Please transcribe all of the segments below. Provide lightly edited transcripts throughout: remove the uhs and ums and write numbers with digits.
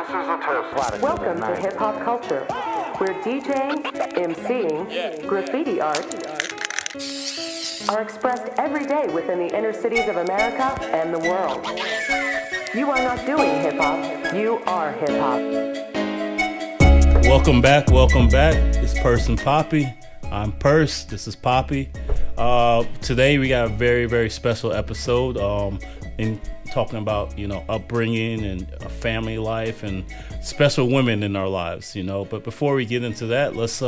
This is a test. Welcome to Hip Hop Culture, where DJing, MCing, graffiti art are expressed every day within the inner cities of America and the world. You are not doing hip hop, you are hip hop. Welcome back. It's Perc Papi. I'm Perc. This is Papi. Today we got a very, very special episode. In talking about, upbringing and family life and special women in our lives, But before we get into that, let's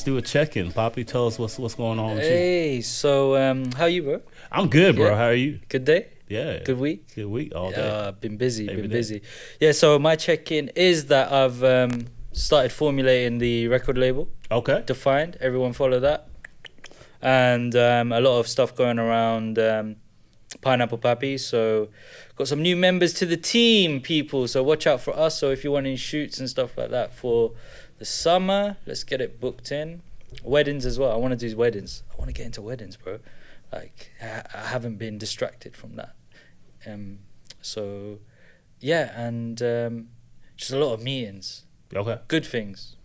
do a check-in. Papi, tell us what's going on with you. Hey, so how are you, bro? I'm good, bro. How are you? Good day? Yeah. Good week? Good week all day. Been busy. Every day. Yeah, so my check-in is that I've started formulating the record label. Okay. Defined. Everyone follow that. And a lot of stuff going around Perc Papi. So got some new members to the team, people. So watch out for us. So if you want any shoots and stuff like that for the summer, let's get it booked in. Weddings as well. I want to do weddings. I want to get into weddings, bro. Like I haven't been distracted from that. So yeah, and just a lot of meetings. Okay. Good things.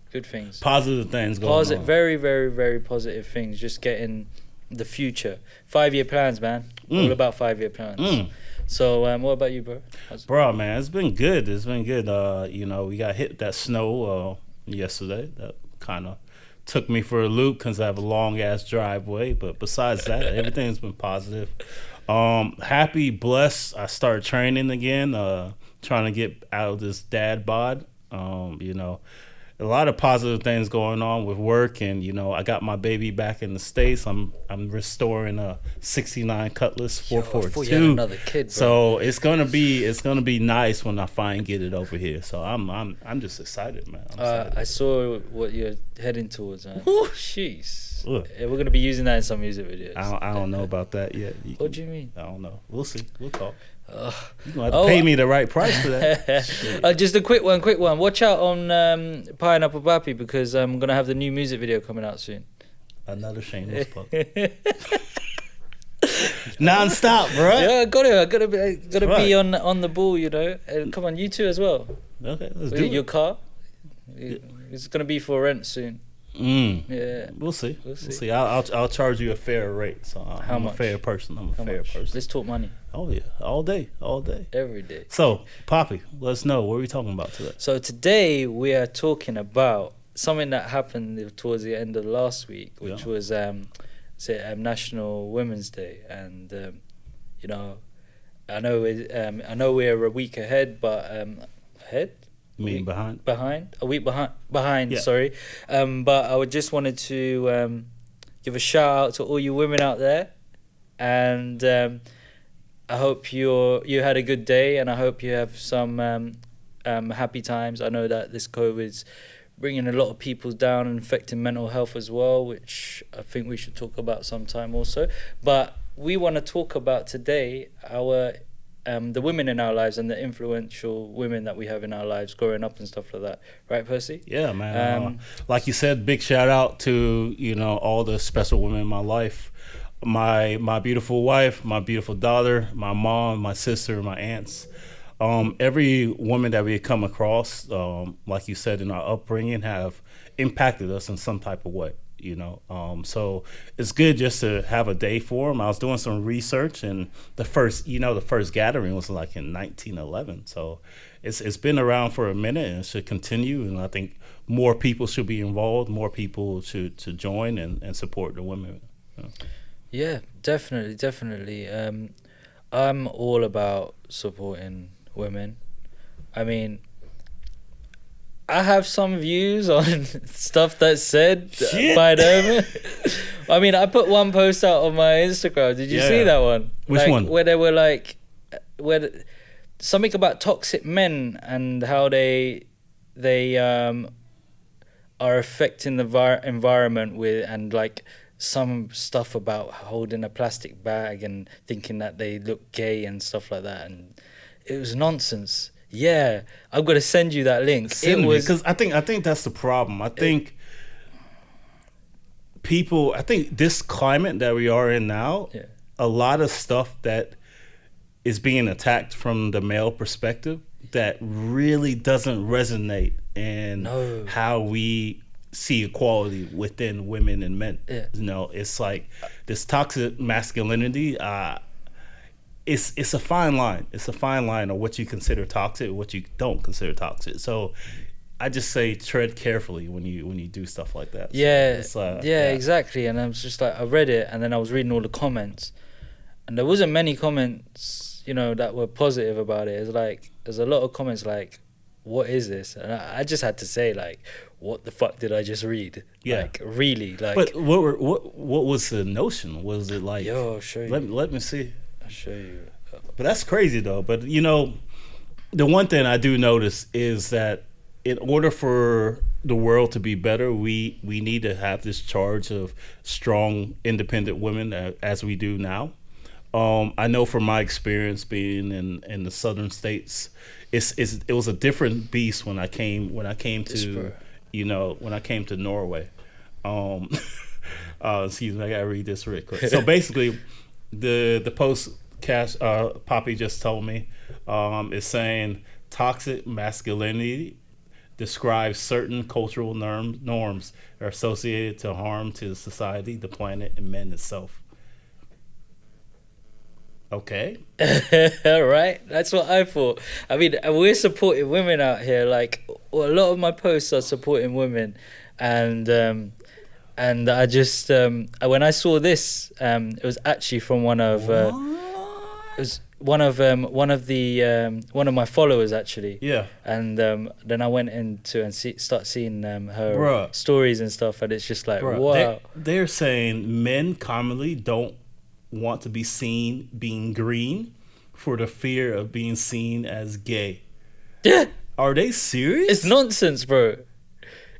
Positive things going on. Very, very, very positive things. Just getting the future. 5-year plans, man. All about 5-year plans. So what about you, bro? Bro, man, it's been good. We got hit that snow yesterday. That kind of took me for a loop because I have a long-ass driveway. But besides that, everything's been positive. Happy, blessed. I started training again, trying to get out of this dad bod. A lot of positive things going on with work, and I got my baby back in the States. I'm restoring a '69 Cutlass 442. Another kid, bro. So it's gonna be nice when I finally get it over here. So I'm just excited, man. I saw what you're heading towards, man. Jeez. Yeah, we're gonna be using that in some music videos. I don't know about that yet. What do you mean? I don't know. We'll see. We'll talk. You're going to have to pay me the right price for that. Just a quick one. Watch out on Perc Papi because I'm going to have the new music video coming out soon. Another shameless plug. Non-stop, bro. Yeah, I gotta be on the ball, Come on, you too as well. Okay, let's do it. Your car? It's going to be for rent soon. Yeah, we'll see. I'll charge you a fair rate. So I'm a fair person. Person. Let's talk money. Oh yeah, all day, every day. So Papi, let us know what are we talking about today. So today we are talking about something that happened towards the end of last week, which was National Women's Day, and I know we're a week ahead, but ahead. You mean behind? A week behind. Yeah. Sorry, but I just wanted to give a shout out to all you women out there, and I hope you had a good day, and I hope you have some happy times. I know that this COVID's bringing a lot of people down and affecting mental health as well, which I think we should talk about sometime also. But we want to talk about today the women in our lives and the influential women that we have in our lives growing up and stuff like that. Right, Percy? Yeah, man. Like you said, big shout out to, all the special women in my life. My beautiful wife, my beautiful daughter, my mom, my sister, my aunts. Every woman that we come across, like you said, in our upbringing have impacted us in some type of way. So it's good just to have a day for them. I was doing some research, and the first gathering was like in 1911. So it's been around for a minute, and it should continue. And I think more people should be involved. More people should to join and support the women. Yeah, definitely. I'm all about supporting women. I mean, I have some views on stuff that's said by them. I mean, I put one post out on my Instagram. Did you see that one? Which one? Where they were something about toxic men and how they are affecting the environment with, and like some stuff about holding a plastic bag and thinking that they look gay and stuff like that, and it was nonsense. Yeah, I'm gonna send you that link. Because I think that's the problem. I think this climate that we are in now, a lot of stuff that is being attacked from the male perspective that really doesn't resonate in No. how we see equality within women and men. Yeah. You know, it's like this toxic masculinity. It's a fine line. It's a fine line of what you consider toxic, what you don't consider toxic. So I just say tread carefully when you do stuff like that. Yeah, So yeah, exactly. And I was just like, I read it, and then I was reading all the comments, and there wasn't many comments, you know, that were positive about it. It's like there's a lot of comments like, "What is this?" And I just had to say like, "What the fuck did I just read?" Yeah. Like really, like. But what was the notion? Was it like? Yo, I'll show you. Let me see. I'll show you. But that's crazy though. But you know, the one thing I do notice is that in order for the world to be better, we need to have this charge of strong, independent women as we do now. I know from my experience being in the southern states, it was a different beast when I came to when I came to Norway. Excuse me, I gotta read this real quick. So basically, the post Papi just told me is saying toxic masculinity describes certain cultural norms that are associated to harm to society, the planet, and men itself. Okay. Right, that's what I thought. I mean, we're supporting women out here. Like a lot of my posts are supporting women, and I just when I saw this, it was actually from one of it was one of my followers actually. Yeah. And then I went into and start seeing her Bruh. stories and stuff, and it's just like, Bruh, wow. they're saying men commonly don't want to be seen being green for the fear of being seen as gay. Yeah. Are they serious? It's nonsense, bro.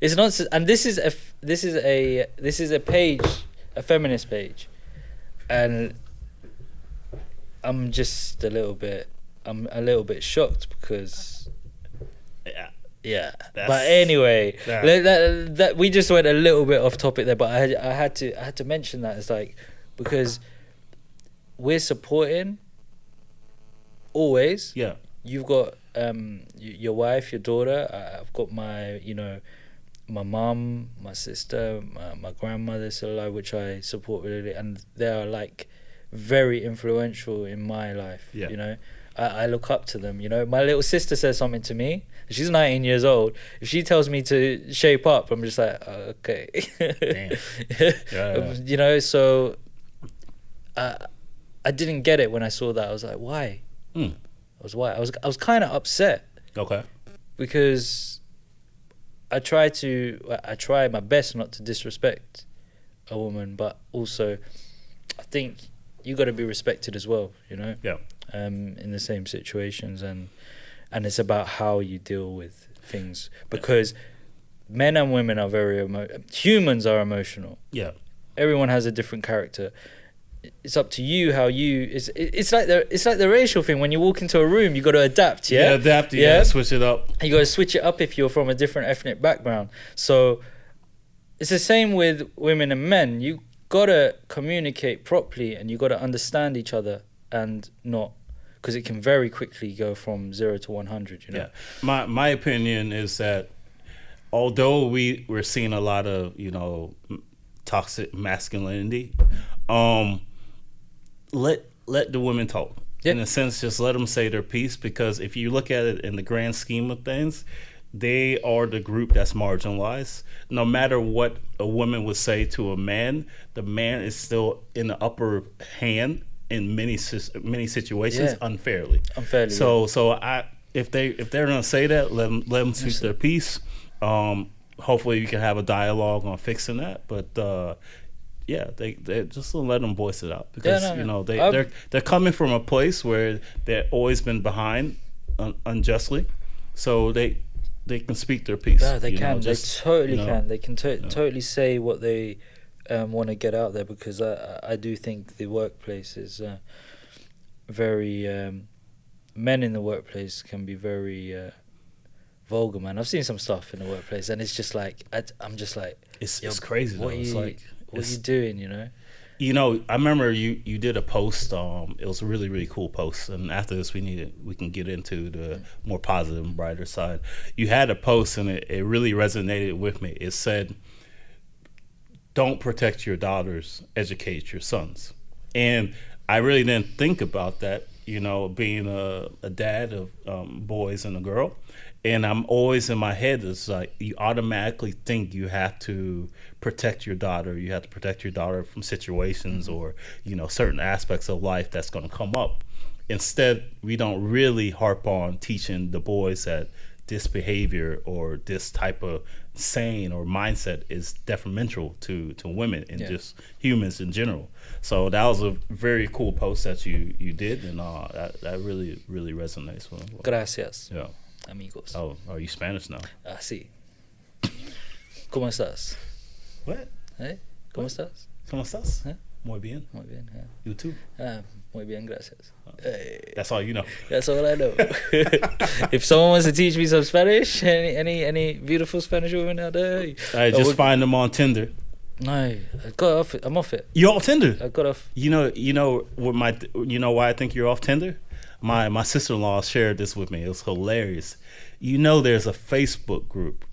It's nonsense, and this is a page, a feminist page, and I'm a little bit shocked because yeah. But anyway, that we just went a little bit off topic there, but I had to mention that. It's like, because we're supporting always. Yeah. You've got your wife, your daughter. I've got my my mum, my sister, my grandmother still alive, which I support really, and they are like very influential in my life. Yeah. You know, I look up to them. You know, my little sister says something to me. She's 19 years old. If she tells me to shape up, I'm just like, okay. Damn. Yeah. You know, so I didn't get it when I saw that. I was like, why? I was kind of upset. Okay. Because I try my best not to disrespect a woman, but also I think you got to be respected as well, you know. Yeah. In the same situations, and it's about how you deal with things, because men and women are humans are emotional. Yeah. Everyone has a different character. It's up to you how you. It's like the racial thing. When you walk into a room, you got to adapt. Yeah, adapt. Yeah, switch it up. You got to switch it up if you're from a different ethnic background. So it's the same with women and men. You got to communicate properly, and you got to understand each other, and not, because it can very quickly go from 0 to 100. You know. Yeah. My opinion is that although we're seeing a lot of toxic masculinity, let the women talk. In a sense, just let them say their piece, because if you look at it in the grand scheme of things, they are the group that's marginalized. No matter what a woman would say to a man, the man is still in the upper hand in many situations unfairly. So if they're gonna say that, let them speak their piece. Hopefully you can have a dialogue on fixing that, but they just don't let them voice it out, because they're coming from a place where they've always been behind unjustly, so they can speak their piece. Yeah, they can. They totally can. They can totally say what they want to get out there, because I do think the workplace is very men in the workplace can be very vulgar, man. I've seen some stuff in the workplace, and it's just like I'm just like, it's crazy. What are you doing? You know? You know, I remember you did a post. It was a really, really cool post. And after this, we can get into the more positive and brighter side. You had a post, and it really resonated with me. It said, "Don't protect your daughters, educate your sons." And I really didn't think about that. You know, being a dad of boys and a girl. And I'm always in my head, it's like you automatically think you have to protect your daughter. You have to protect your daughter from situations or, you know, certain aspects of life that's going to come up. Instead, we don't really harp on teaching the boys that this behavior or this type of saying or mindset is detrimental to women and just humans in general. So that was a very cool post that you did, and that really, really resonates with me. Gracias. Yeah. Amigos. Oh, are you Spanish now? Ah, sí. ¿Cómo estás? What? ¿Cómo estás? ¿Cómo estás? ¿Eh? Muy bien. Muy bien. Yeah. You too. Muy bien, gracias. That's all you know. That's all I know. If someone wants to teach me some Spanish, any beautiful Spanish women out there, I just find them on Tinder. No, I got off it. I'm off it. You're off Tinder. I got off. You know why I think you're off Tinder? My sister-in-law shared this with me. It was hilarious. You know, there's a Facebook group.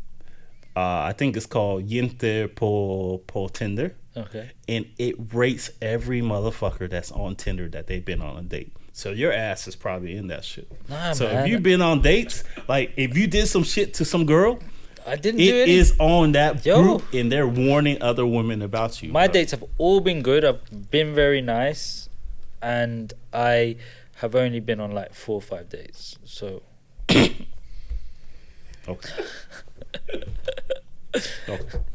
I think it's called Yente por Tinder. Okay. And it rates every motherfucker that's on Tinder that they've been on a date. So your ass is probably in that shit. Nah, so man. if you've been on dates, like if you did some shit to some girl, I didn't do it any. is on that Yo. group, and they're warning other women about you. My bro. dates have all been good. I've been very nice, and I have only been on like 4 or 5 dates. So. Okay.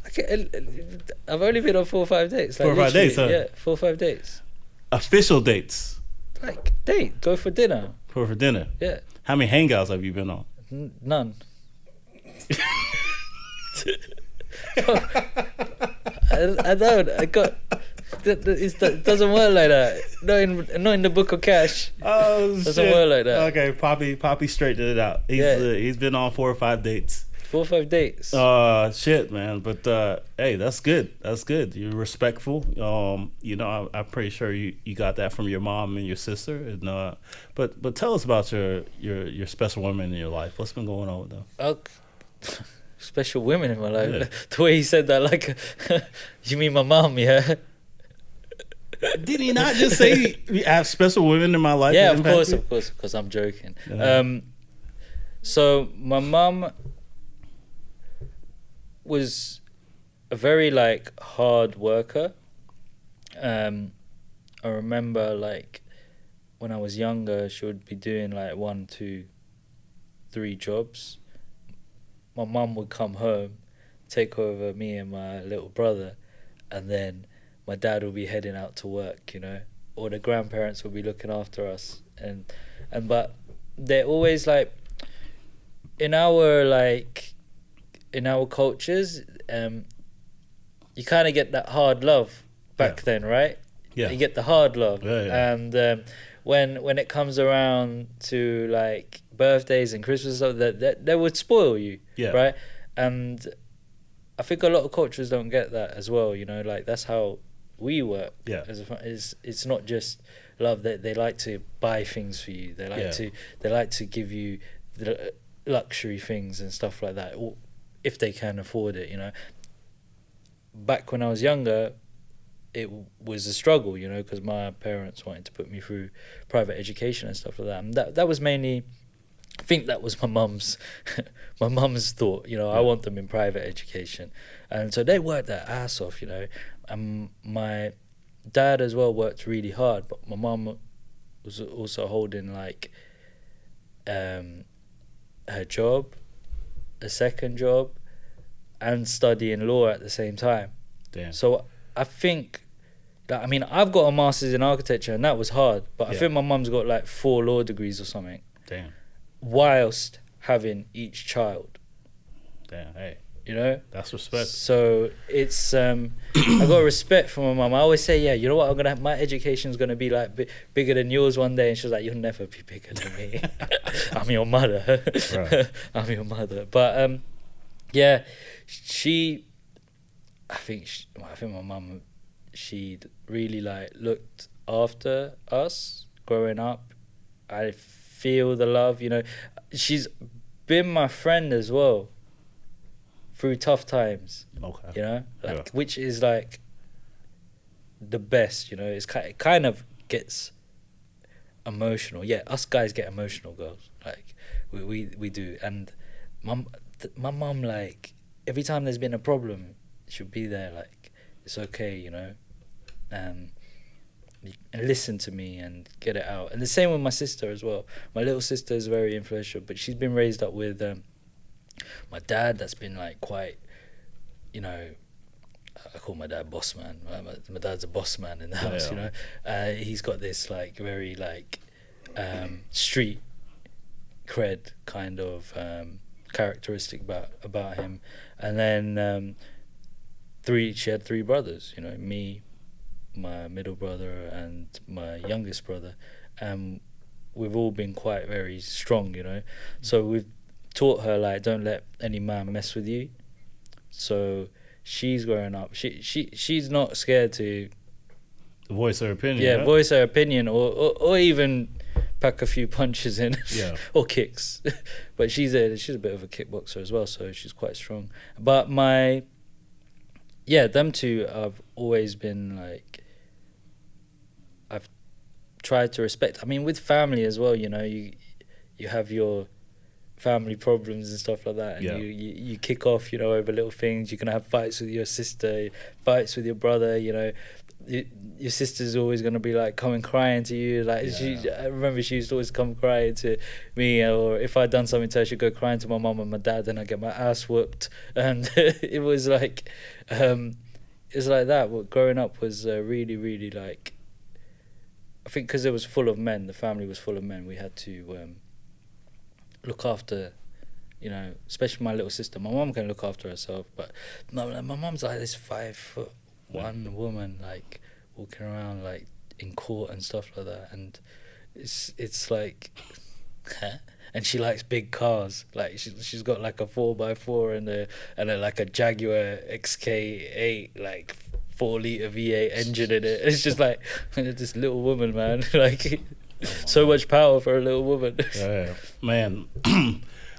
Okay, I've only been on 4 or 5 dates. Like 4 or 5 days, huh? Yeah, 4 or 5 dates. Official dates Like date, go for dinner. for dinner. Yeah, How many hangouts have you been on? none. I don't. I got. It doesn't work like that. Not in the book of cash. Oh, Doesn't shit. work like that. Okay, Papi straightened it out. He's been on 4 or 5 dates. 4 or 5 dates. Shit, man. But hey, that's good. That's good. You're respectful. You know, I'm pretty sure you got that from your mom and your sister. And but tell us about your special women in your life. What's been going on with them? Special women in my life. Yeah. The way he said that, like, you mean my mom? Yeah. Did he not just say we have special women in my life? Yeah, that of impact course, you? because I'm joking. Yeah. So my mum was a very like hard worker. I remember like when I was younger, she would be doing like 1, 2, 3 jobs. My mum would come home, take over me and my little brother, and then my dad would be heading out to work, you know, or the grandparents would be looking after us, and but they're always like in our cultures, you kind of get that hard love back then, right? Yeah. You get the hard love, Yeah. and when it comes around to like birthdays and Christmas, so that they would spoil you, Yeah. right? And I think a lot of cultures don't get that as well, you know, like that's how we work. Yeah. It's not just love. That they like to buy things for you. They like to give you the luxury things and stuff like that, or if they can afford it, you know. Back when I was younger, it was a struggle, you know, because my parents wanted to put me through private education and stuff like that. And that was mainly, I think that was my mum's thought, you know. I want them in private education, and so they worked their ass off, you know. And my dad as well worked really hard, but my mum was also holding like her job, a second job, and studying law at the same time. Damn. So I think that, I mean, I've got a master's in architecture and that was hard, but I think my mum's got like 4 law degrees or something. Damn. Whilst having each child. Damn. Hey. You know? That's respect. So it's I got respect for my mum. I always say, yeah, you know what, my education's gonna be like bigger than yours one day, and she was like, you'll never be bigger than me. I'm your mother. Right. I'm your mother. But yeah, I think my mum she really like looked after us growing up. I feel the love, you know. She's been my friend as well through tough times, Okay. you know, like, Yeah. which is like the best, you know. It kind of gets emotional. Yeah, us guys get emotional, girls. Like we do. And my mum, like, every time there's been a problem, she'll be there. Like, it's okay, you know, and listen to me and get it out. And the same with my sister as well. My little sister is very influential, but she's been raised up with my dad. That's been like quite, you know, I call my dad boss man. My dad's a boss man in the house, you know. He's got this like very like street cred kind of characteristic about him. And then she had three brothers, you know, me, my middle brother, and my youngest brother. We've all been quite very strong, you know. So we've taught her, like, don't let any man mess with you. So she's growing up. She's not scared to Voice her opinion. yeah, right? voice her opinion, or even pack a few punches in, Yeah. or kicks. But she's a bit of a kickboxer as well, so she's quite strong. But them two, I've always been like, I've tried to respect. I mean, with family as well, you know, you have your family problems and stuff like that, and Yeah. you kick off, you know, over little things. You can have fights with your sister, fights with your brother, you know. Your sister's always going to be like coming crying to you, like I remember she used to always come crying to me, or if I'd done something to her, she'd go crying to my mum and my dad, and I'd get my ass whooped. And it was like it's like that. What growing up was really, really, like, I think because it was full of men, the family was full of men, we had to look after, you know, especially my little sister. My mum can look after herself, but my mum's like this 5'1" woman, like, walking around like in court and stuff like that, and it's like and she likes big cars. Like, she's got like a 4x4 and a like a Jaguar XK8, like 4-liter V8 engine in it. It's just like, this little woman, man. Like, so much power for a little woman. Yeah, man.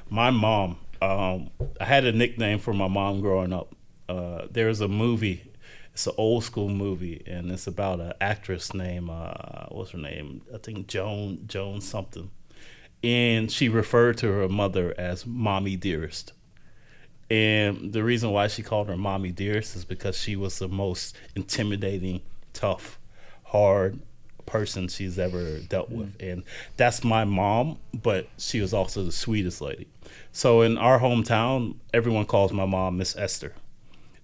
My mom, I had a nickname for my mom growing up. There's a movie, it's an old school movie, and it's about an actress named, what's her name? I think Joan something. And she referred to her mother as Mommy Dearest. And the reason why she called her Mommy Dearest is because she was the most intimidating, tough, hard person she's ever dealt with. And that's my mom, but she was also the sweetest lady. So in our hometown, everyone calls my mom Miss Esther.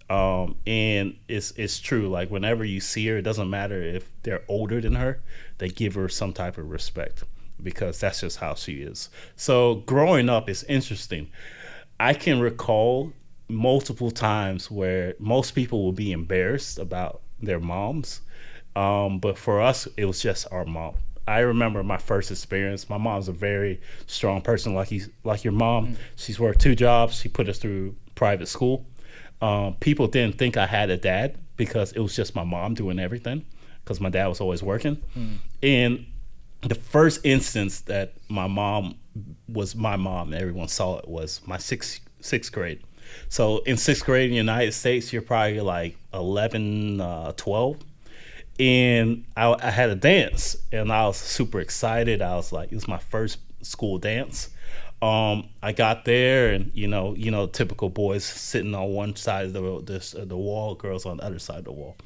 And it's true. Like, whenever you see her, it doesn't matter if they're older than her, they give her some type of respect, because that's just how she is. So growing up is interesting. I can recall multiple times where most people will be embarrassed about their moms. But for us, it was just our mom. I remember my first experience. My mom's a very strong person, like your mom. She's worked 2 jobs. She put us through private school. People didn't think I had a dad because it was just my mom doing everything, because my dad was always working. And the first instance that my mom was my mom, everyone saw it, was my sixth grade. So in 6th grade in the United States, you're probably like 11, 12. And I had a dance, and I was super excited. I was like, it was my first school dance. I got there, and you know, typical boys sitting on one side of the wall, girls on the other side of the wall.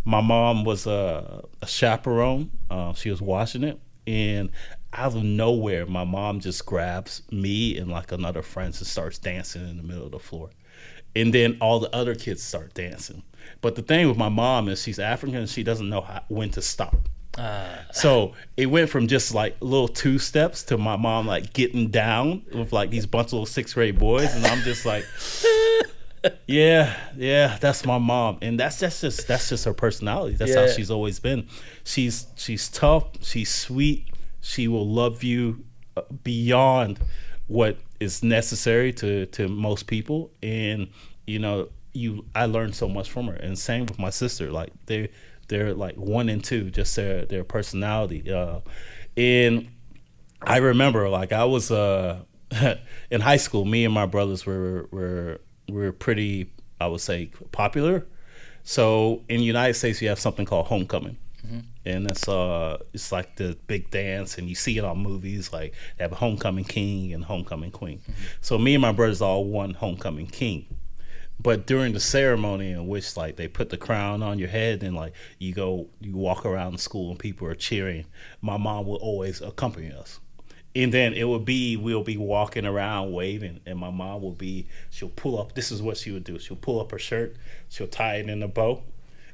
My mom was a chaperone. She was watching it, and out of nowhere, my mom just grabs me and like another friend and starts dancing in the middle of the floor. And then all the other kids start dancing. But the thing with my mom is she's African and she doesn't know when to stop. So it went from just like little 2 steps to my mom like getting down with like these bunch of little 6th grade boys, and I'm just like, yeah, that's my mom. And that's just her personality. That's how she's always been. She's tough, she's sweet, she will love you beyond what is necessary to most people. And you know, I learned so much from her. And same with my sister. Like, They're like 1 and 2, just their personality. And I remember, like, I was in high school. Me and my brothers were pretty, I would say, popular. So in the United States, you have something called homecoming. And it's like the big dance, and you see it on movies. Like they have a homecoming king and homecoming queen. So me and my brothers all won homecoming king. But during the ceremony in which like they put the crown on your head and like you walk around the school and people are cheering, my mom will always accompany us. And then we'll be walking around waving, and my mom she'll pull up. This is what she would do. She'll pull up her shirt, she'll tie it in a bow,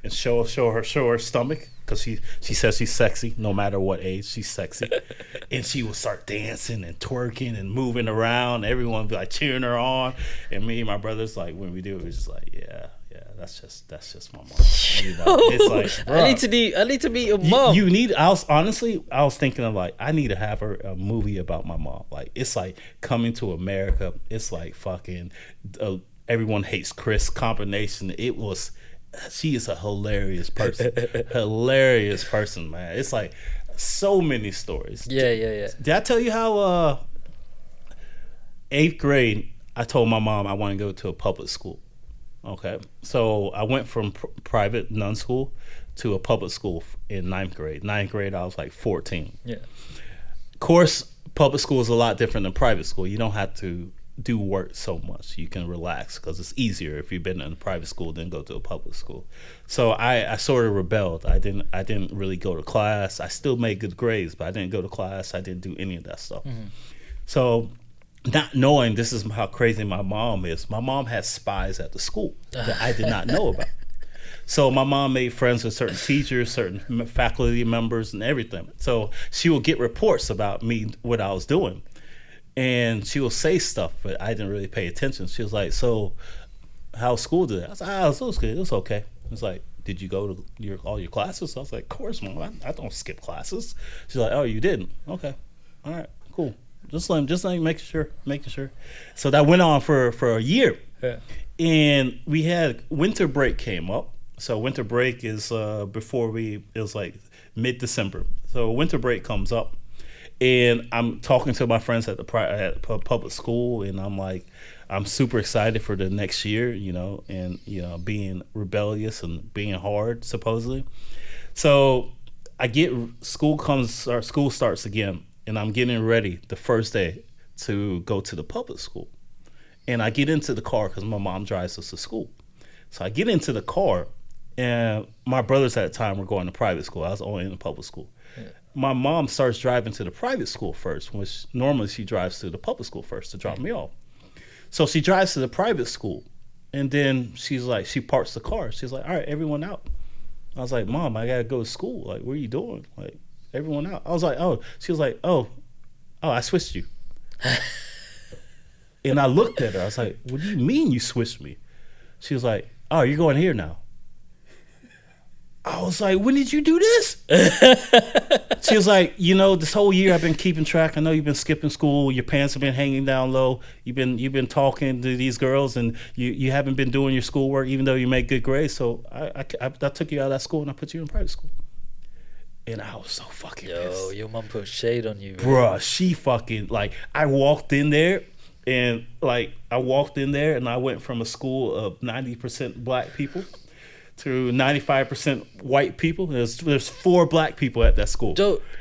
and show her stomach, because she says she's sexy no matter what age. She's sexy. And she will start dancing and twerking and moving around. Everyone be like cheering her on, and me and my brothers, like, when we do it, we're just like, yeah, that's just my mom. You know? It's like, bruh, I need to meet your mom. you need. I was thinking of like, I need to have a movie about my mom. Like, it's like Coming to America. It's like fucking Everyone Hates Chris combination. She is a hilarious person. Hilarious person, man. It's like so many stories. Yeah. Did I tell you how 8th grade I told my mom I want to go to a public school? Okay. So I went from private nun school to a public school in 9th grade. 9th grade I was like 14. Yeah. Of course, public school is a lot different than private school. You don't have to do work so much. You can relax because it's easier if you've been in a private school than go to a public school. So I sort of rebelled. I didn't really go to class. I still made good grades, but I didn't go to class. I didn't do any of that stuff. So not knowing, this is how crazy my mom is. My mom has spies at the school that I did not know about. So my mom made friends with certain teachers, certain faculty members, and everything. So she would get reports about me, what I was doing. And she will say stuff, but I didn't really pay attention. She was like, so how's school today? I was like, it was good. It was okay. It was like, did you go to all your classes? I was like, of course, Mom. I don't skip classes. She's like, oh, you didn't? Okay. All right, cool. Just making sure. So that went on for a year. Yeah. And we had winter break came up. So winter break is it was like mid-December. So winter break comes up. And I'm talking to my friends at public school, and I'm like, I'm super excited for the next year, you know, and, you know, being rebellious and being hard, supposedly. So school starts again, and I'm getting ready the first day to go to the public school. And I get into the car because my mom drives us to school. So I get into the car, and my brothers at the time were going to private school. I was only in the public school. Yeah. My mom starts driving to the private school first, which normally she drives to the public school first to drop me off. So she drives to the private school, and then she's like, she parks the car. She's like, all right, everyone out. I was like, Mom, I gotta go to school. Like, what are you doing? Like, everyone out. I was like, oh. She was like, oh, I switched you. And I looked at her. I was like, what do you mean you switched me? She was like, oh, you're going here now. I was like, when did you do this? She was like, you know, this whole year I've been keeping track. I know you've been skipping school. Your pants have been hanging down low. You've been talking to these girls, and you haven't been doing your schoolwork, even though you make good grades. So I took you out of that school and I put you in private school. And I was so fucking pissed. Your mom put shade on you, bruh. She fucking, like, I walked in there and I went from a school of 90% black people to 95% white people. There's 4 black people at that school.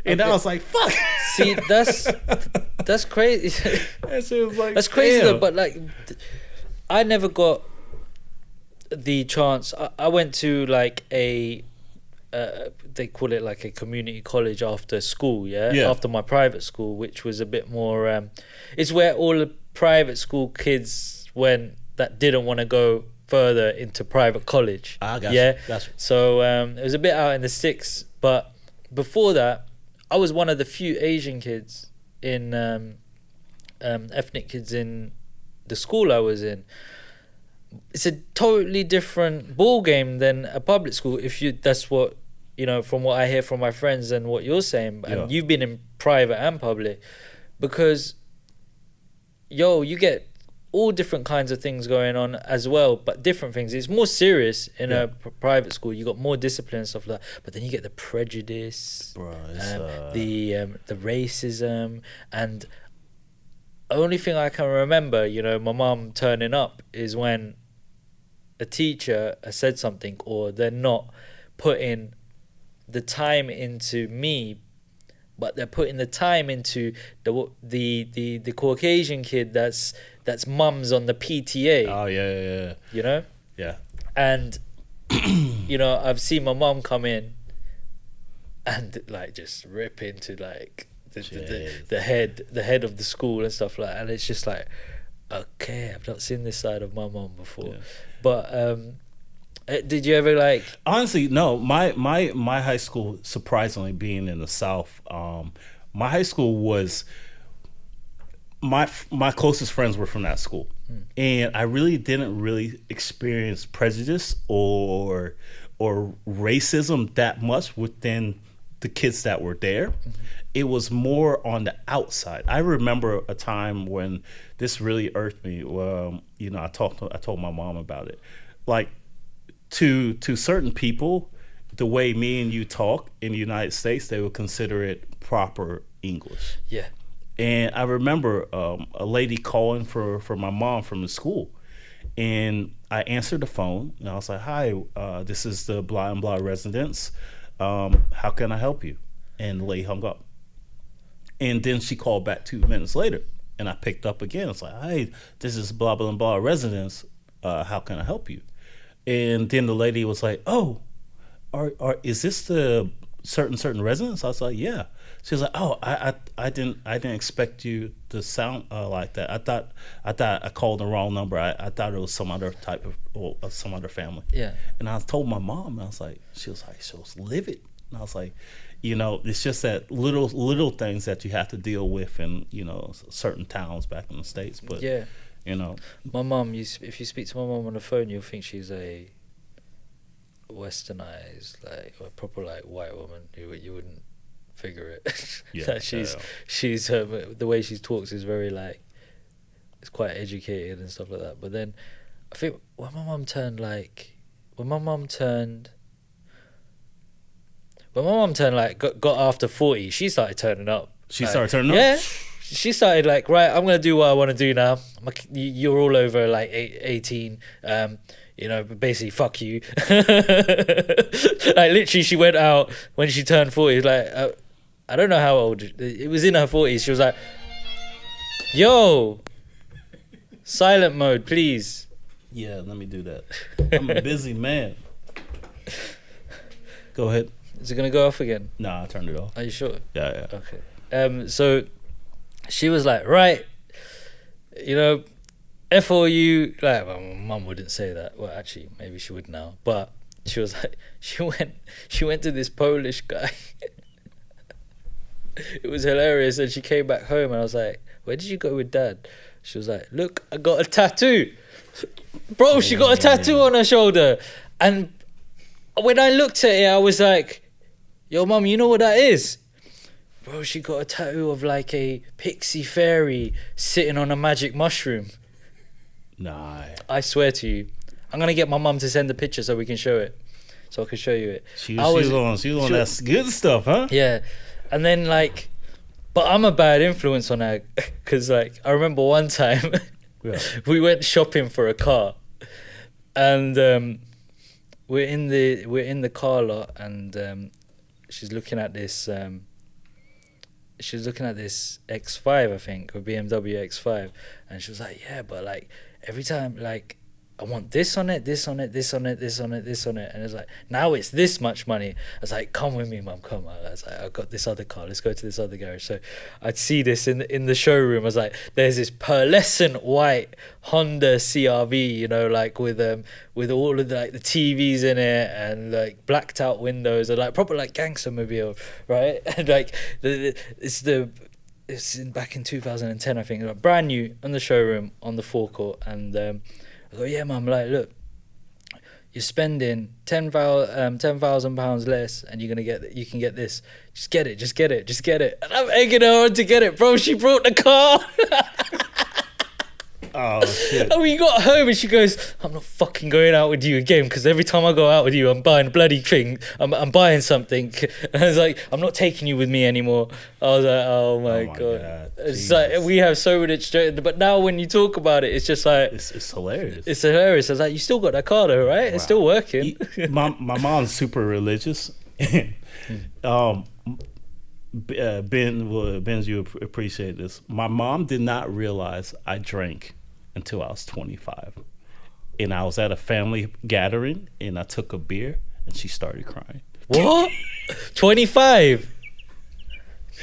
And I was like, fuck. See, that's crazy. That shit was like, that's crazy damn. though, but like, I never got the chance. I went to like a they call it like a community college after school, after my private school, which was a bit more it's where all the private school kids went that didn't want to go further into private college. Gotcha. So it was a bit out in the sticks, but before that I was one of the few Asian kids in ethnic kids in the school I was in. It's a totally different ball game than a public school, that's what, you know, from what I hear from my friends and what you're saying. And you've been in private and public, because you get all different kinds of things going on as well, but different things. It's more serious in a private school. You got more discipline and stuff like that, but then you get the prejudice, the racism, and only thing I can remember, you know, my mum turning up is when a teacher has said something, or they're not putting the time into me, but they're putting the time into the Caucasian kid that's mums on the PTA. Oh yeah. You know? Yeah. And you know, I've seen my mum come in and like just rip into like the head of the school and stuff like that, and it's just like, okay, I've not seen this side of my mum before. But did you ever like? Honestly, no. My high school, surprisingly, being in the South, my high school was my closest friends were from that school, and I really didn't experience prejudice or racism that much within the kids that were there. It was more on the outside. I remember a time when this really irked me. You know, I told my mom about it. Like, to certain people, the way me and you talk in the United States, they would consider it proper English. Yeah. And I remember a lady calling for my mom from the school, and I answered the phone, and I was like, "Hi, this is the blah and blah residence. How can I help you?" And the lady hung up. And then she called back 2 minutes later, and I picked up again. It's like, "Hey, this is blah blah blah residence. How can I help you?" And then the lady was like, "Oh, is this the certain residence?" I was like, "Yeah." She was like, "Oh, I didn't expect you to sound like that. I thought I called the wrong number. I thought it was some other type of, or some other family." Yeah. And I told my mom, and I was like, she was livid. And I was like, you know, it's just that little things that you have to deal with in, you know, certain towns back in the States. But yeah, you know, my mum. If you speak to my mum on the phone, you'll think she's a westernized, like, or proper like white woman. You wouldn't figure it. Yeah, she's the way she talks is very like, it's quite educated and stuff like that. But then I think when my mum turned got after 40, she started turning up. She like, started turning up. Yeah, she started like, right, I'm gonna do what I want to do now. You're all over like 18. You know, basically, fuck you. Like, literally, she went out when she turned 40. Like, I don't know how old. It was in her 40s. She was like, yo, silent mode, please. Yeah, let me do that. I'm a busy man. Go ahead. Is it going to go off again? Nah, I turned it off. Are you sure? Yeah. Okay. So she was like, right, you know, F all you, like, well, my mum wouldn't say that. Well, actually, maybe she would now. But she was like, she went to this Polish guy. It was hilarious. And she came back home, and I was like, where did you go with Dad? She was like, look, I got a tattoo. Bro, she got a tattoo on her shoulder. And when I looked at it, I was like, yo, Mum, you know what that is? Bro, she got a tattoo of like a pixie fairy sitting on a magic mushroom. Nah. I swear to you. I'm going to get my mum to send a picture so we can show it. So I can show you it. She was on that good stuff, huh? Yeah. And then like, but I'm a bad influence on her, because like, I remember one time we went shopping for a car, and we're in the car lot, and she's looking at this X5, I think, or BMW X5, and she was like, yeah, but like every time, like, I want this on it, this on it, this on it, this on it, this on it. And it's like, now it's this much money. I was like, come with me, Mum, come. I was like, I've got this other car, let's go to this other garage. So I'd see this in the showroom. I was like, there's this pearlescent white Honda CRV, you know, like with all of the, like, the TVs in it, and like blacked out windows, and like proper like gangster mobile, right? And like it's back in 2010, I think, like, brand new in the showroom on the forecourt. And I go, yeah, Mum, like, look, you're spending £10,000 less, and you can get this. Just get it. And I'm egging her on to get it, bro. She brought the car. Oh shit. And we got home and she goes, I'm not fucking going out with you again because every time I go out with you, I'm buying a bloody thing. I'm buying something. And I was like, I'm not taking you with me anymore. I was like, oh my God. It's Jesus. like, we have so much straight. But now when you talk about it, it's just like, It's hilarious. it's hilarious. I was like, you still got that car though, right? It's Wow. still working. My mom's super religious. Ben, you appreciate this. My mom did not realize I drank until I was 25, and I was at a family gathering, and I took a beer, and she started crying. What? 25?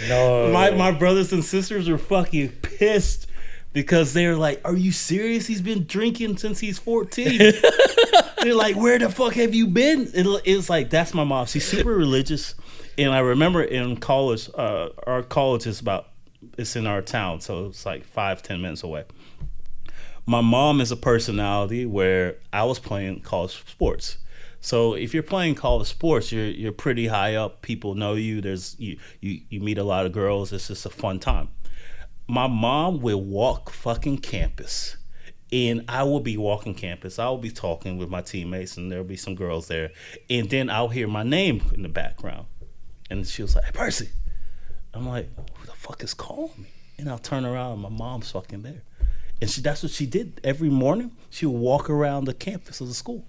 No. My brothers and sisters were fucking pissed because they're like, "Are you serious? He's been drinking since he's 14." They're like, "Where the fuck have you been?" It's like, that's my mom. She's super religious. And I remember in college, our college it's in our town, so it's like 5-10 minutes away. My mom is a personality where I was playing college sports. So if you're playing college sports, you're pretty high up. People know you. You meet a lot of girls. It's just a fun time. My mom will walk fucking campus, and I will be walking campus. I will be talking with my teammates, and there'll be some girls there, and then I'll hear my name in the background, and she was like, "Hey, Percy." I'm like, "Who the fuck is calling me?" And I'll turn around, and my mom's fucking there, and that's what she did every morning. She would walk around the campus of the school.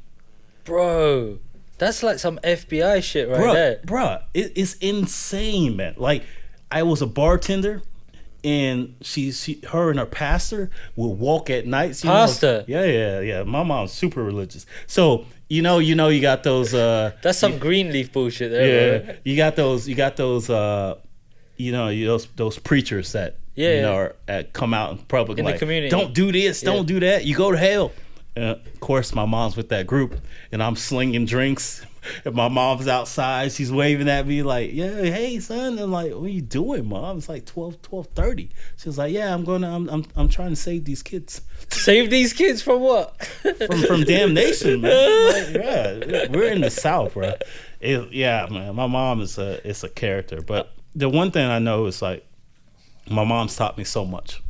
Bro, that's like some FBI shit right there. Bruh, it's insane, man. Like, I was a bartender, and her and her pastor will walk at night. Pastor? Yeah. My mom's super religious. So, you got those... That's some Greenleaf bullshit there, yeah, bro. you got those those preachers that, come out in public In the community. "Don't do this, don't do that, you go to hell." Of course, my mom's with that group, and I'm slinging drinks. And my mom's outside. She's waving at me like, "Yeah, hey, son." I'm like, "What are you doing, Mom?" It's like 12:30. She was like, "Yeah, I'm trying to save these kids." Save these kids from what? from damnation, man. Like, yeah, we're in the South, bro. Man. My mom is a character. But the one thing I know is, like, my mom's taught me so much.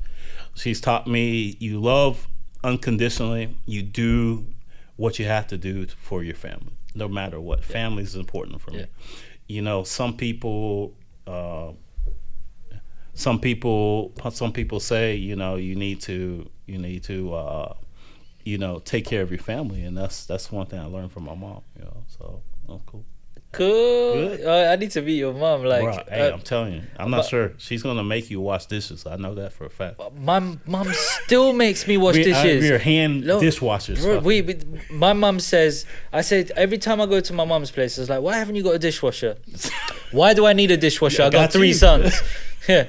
She's taught me you love unconditionally. You do what you have to do for your family, no matter what. Family is important for me. Some people say, you need to take care of your family, and that's one thing I learned from my mom. So cool. Good. I need to meet your mom. Like, Bro, hey, I'm telling you, I'm not sure she's gonna make you wash dishes. I know that for a fact. My mom still makes me wash dishes. We're hand dishwashers. Bro, my mom says, I said every time I go to my mom's place, it's like, "Why haven't you got a dishwasher?" Why do I need a dishwasher? I got 3 sons. Yeah,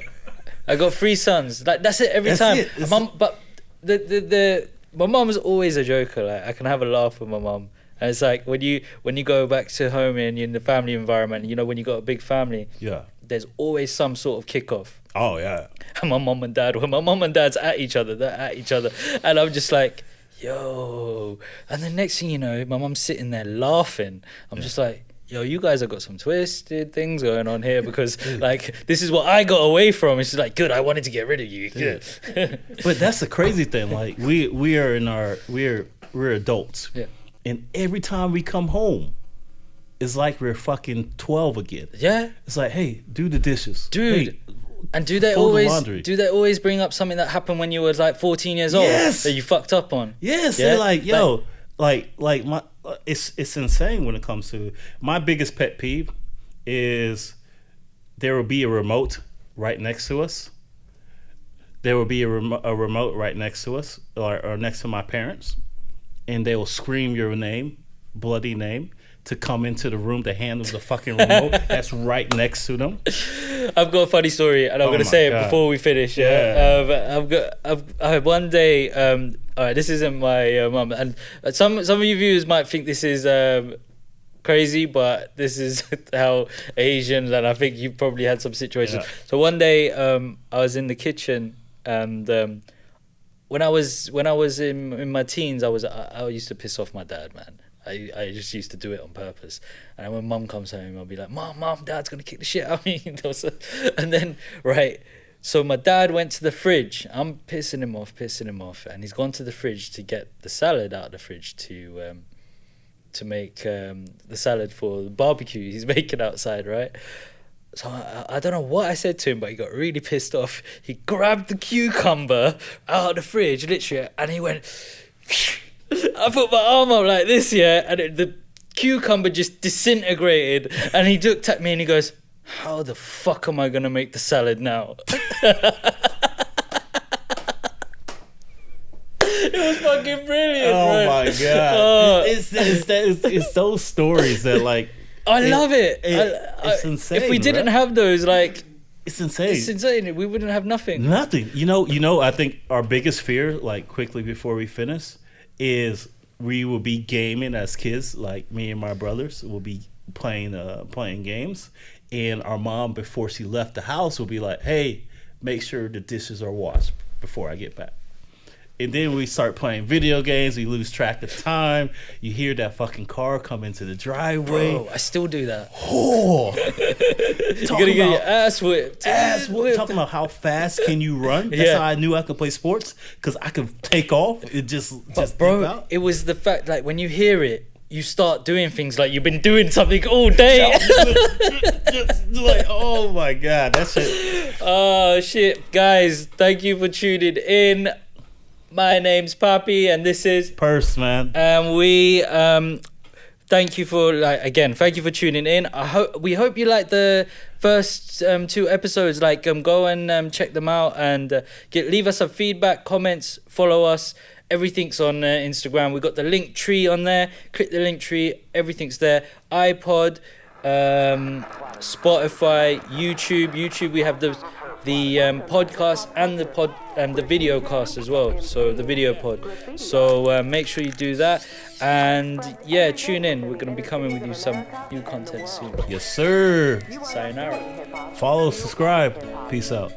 I got 3 sons. Like, that's it every time. But my mom's always a joker. Like, I can have a laugh with my mom. And it's like when you go back to home and you're in the family environment, when you got a big family, there's always some sort of kickoff. Oh yeah. And when my mom and dad's at each other, they're at each other, and I'm just like, yo. And then next thing you know, my mom's sitting there laughing. I'm just like, yo, you guys have got some twisted things going on here, because like, this is what I got away from. It's just like, good, I wanted to get rid of you. But that's the crazy thing. Like, we're adults. Yeah. And every time we come home, it's like we're fucking 12 again. Yeah. It's like, "Hey, do the dishes, dude." Hey, and do they always bring up something that happened when you were like 14 years old that you fucked up on? Yes. They're like, yo, like my it's insane when it comes to my biggest pet peeve is there will be a remote right next to us. There will be a remote right next to us, or next to my parents. And they will scream your name, bloody name, to come into the room to handle the fucking remote that's right next to them. I've got a funny story, and I'm going to say it before we finish. I had one day. All right, this isn't my mum, and some of you viewers might think this is crazy, but this is how Asians, and I think you probably had some situations. Yeah. So one day, I was in the kitchen, and when I was in my teens, I used to piss off my dad, man. I just used to do it on purpose. And when mum comes home, I'll be like, Mom, Dad's gonna kick the shit out of me. And then, right, So my dad went to the fridge. I'm pissing him off, and he's gone to the fridge to get the salad out of the fridge to make the salad for the barbecue he's making outside, right? So I don't know what I said to him, but he got really pissed off. He grabbed the cucumber out of the fridge, literally, and he went... I put my arm up like this, yeah, and the cucumber just disintegrated, and he looked at me and he goes, how the fuck am I going to make the salad now? It was fucking brilliant, Oh bro. my god! It's those stories that like. I love it. It's insane. If we didn't right? have those, like, it's insane. it's insane. We wouldn't have nothing. Nothing. You know. I think our biggest fear, like quickly before we finish, is we will be gaming as kids. Like me and my brothers will be playing games, and our mom, before she left the house, will be like, "Hey, make sure the dishes are washed before I get back." And then we start playing video games. We lose track of time. You hear that fucking car come into the driveway. Bro, I still do that. Oh, You're gonna get your ass whipped. Talking about how fast can you run? That's how I knew I could play sports, because I could take off. It just But bro, out. it was the fact, like, when you hear it, you start doing things like you've been doing something all day. Just like, oh my god, that shit. Oh shit, guys! Thank you for tuning in. My name's Papi, and this is Perc, man. And we thank you for thank you for tuning in. We hope you like the first 2 episodes. Like, go and check them out, and leave us some feedback, comments, follow us. Everything's on Instagram. We got the link tree on there. Click the link tree. Everything's there. iPod, Spotify, YouTube. YouTube, we have the podcast and the video cast as well. So the video pod. So make sure you do that, and yeah, tune in. We're gonna be coming with you some new content soon. Yes, sir. Sayonara. Follow, subscribe. Peace out.